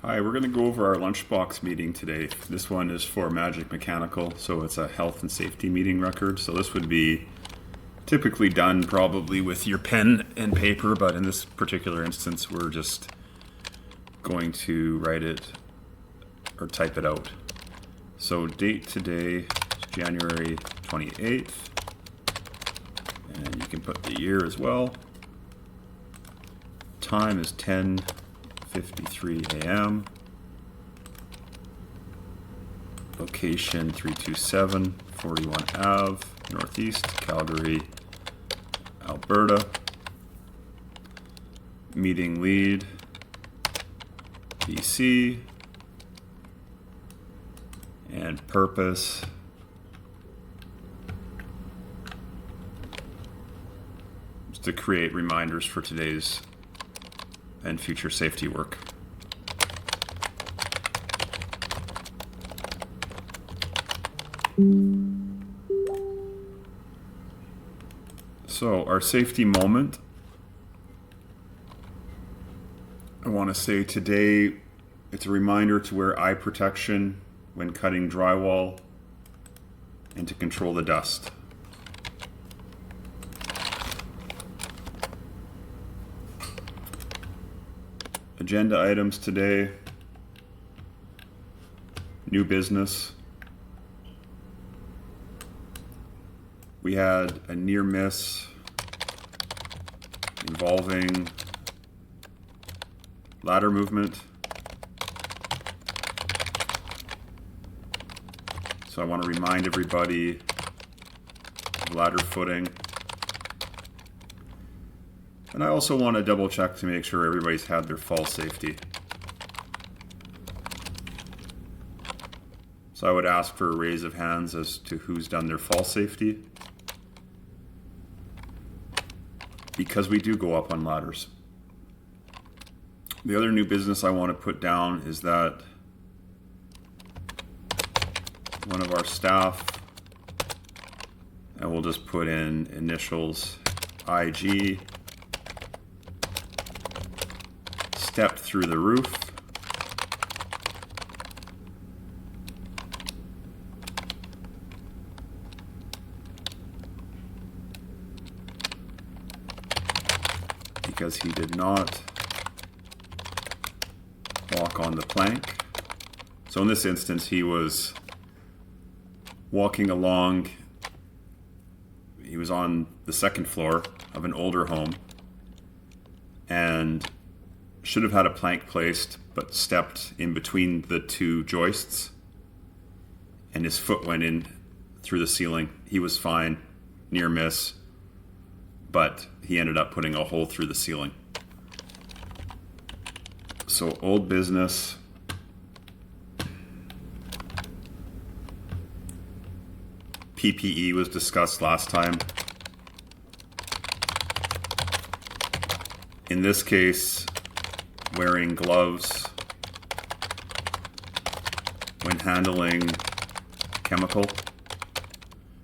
Hi, we're going to go over our lunchbox meeting today. This one is for Magic Mechanical, so it's a health and safety meeting record. So this would be typically done probably with your pen and paper, but in this particular instance, we're just going to write it or type it out. So date today is January 28th, and you can put the year as well. Time is 10:53 a.m. Location 327 41 Ave, Northeast, Calgary, Alberta. Meeting lead, BC. And purpose is to create reminders for today's and future safety work. So our safety moment, I want to say today it's a reminder to wear eye protection when cutting drywall and to control the dust. Agenda items today: new business. We had a near miss involving ladder movement. So I want to remind everybody of ladder footing. And I also want to double check to make sure everybody's had their fall safety. So I would ask for a raise of hands as to who's done their fall safety, because we do go up on ladders. The other new business I want to put down is that one of our staff, and we'll just put in initials IG, stepped through the roof because he did not walk on the plank. So in this instance, he was walking along, he was on the second floor of an older home and should have had a plank placed, but stepped in between the two joists and his foot went in through the ceiling. He was fine, near miss, but he ended up putting a hole through the ceiling. So old business. PPE was discussed last time. In this case, wearing gloves when handling chemical,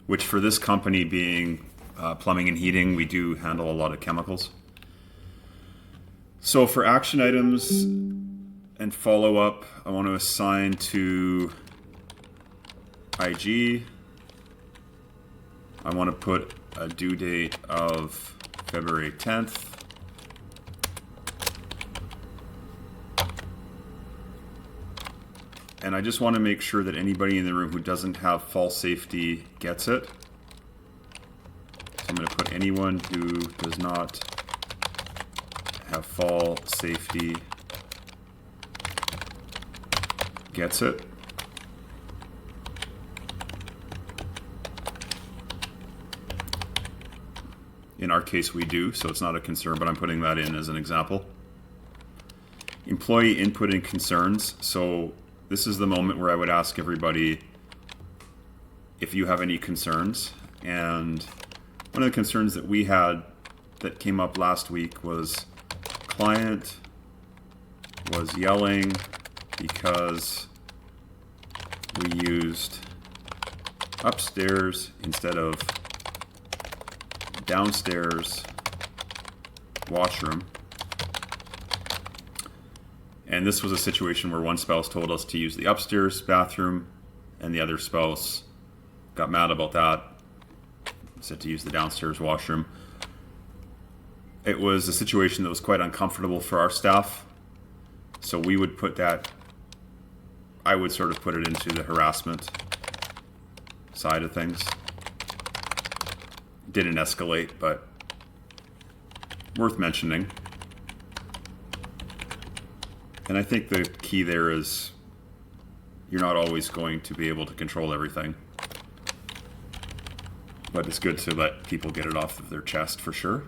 which for this company being plumbing and heating, we do handle a lot of chemicals. So for action items and follow-up, I want to assign to IG. I want to put a due date of February 10th. And I just want to make sure that anybody in the room who doesn't have fall safety gets it. So I'm going to put anyone who does not have fall safety gets it. In our case, we do, so it's not a concern, but I'm putting that in as an example. Employee input and concerns. So this is the moment where I would ask everybody if you have any concerns. And one of the concerns that we had that came up last week was client was yelling because we used upstairs instead of downstairs washroom. And this was a situation where one spouse told us to use the upstairs bathroom and the other spouse got mad about that, said to use the downstairs washroom. It was a situation that was quite uncomfortable for our staff. So we would put that, I would sort of put it into the harassment side of things. Didn't escalate, but worth mentioning. And I think the key there is you're not always going to be able to control everything. But it's good to let people get it off of their chest for sure.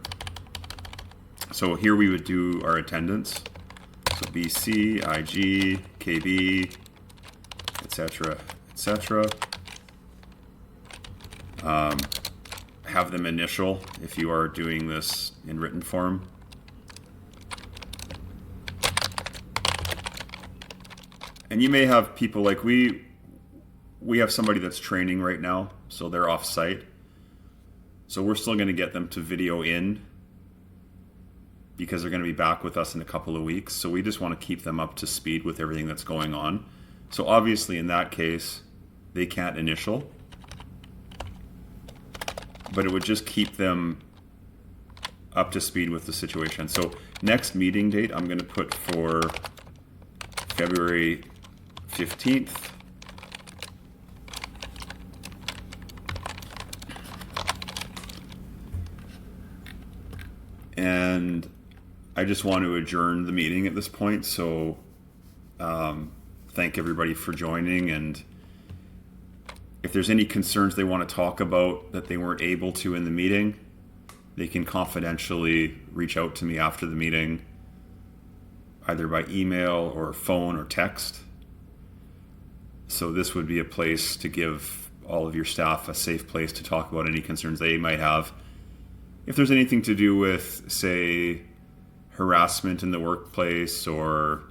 So here we would do our attendance. So BC, IG, KB, etc., etc. Have them initial if you are doing this in written form. And you may have people like we have somebody that's training right now, so they're off site. So we're still going to get them to video in because they're going to be back with us in a couple of weeks. So we just want to keep them up to speed with everything that's going on. So obviously in that case, they can't initial, but it would just keep them up to speed with the situation. So next meeting date, I'm going to put for February 15th. And I just want to adjourn the meeting at this point. So thank everybody for joining. And if there's any concerns they want to talk about that they weren't able to in the meeting, they can confidentially reach out to me after the meeting, either by email or phone or text. So this would be a place to give all of your staff a safe place to talk about any concerns they might have. If there's anything to do with, say, harassment in the workplace or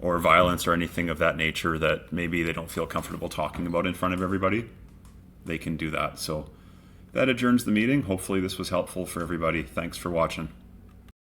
violence or anything of that nature that maybe they don't feel comfortable talking about in front of everybody, they can do that. So that adjourns the meeting. Hopefully this was helpful for everybody. Thanks for watching.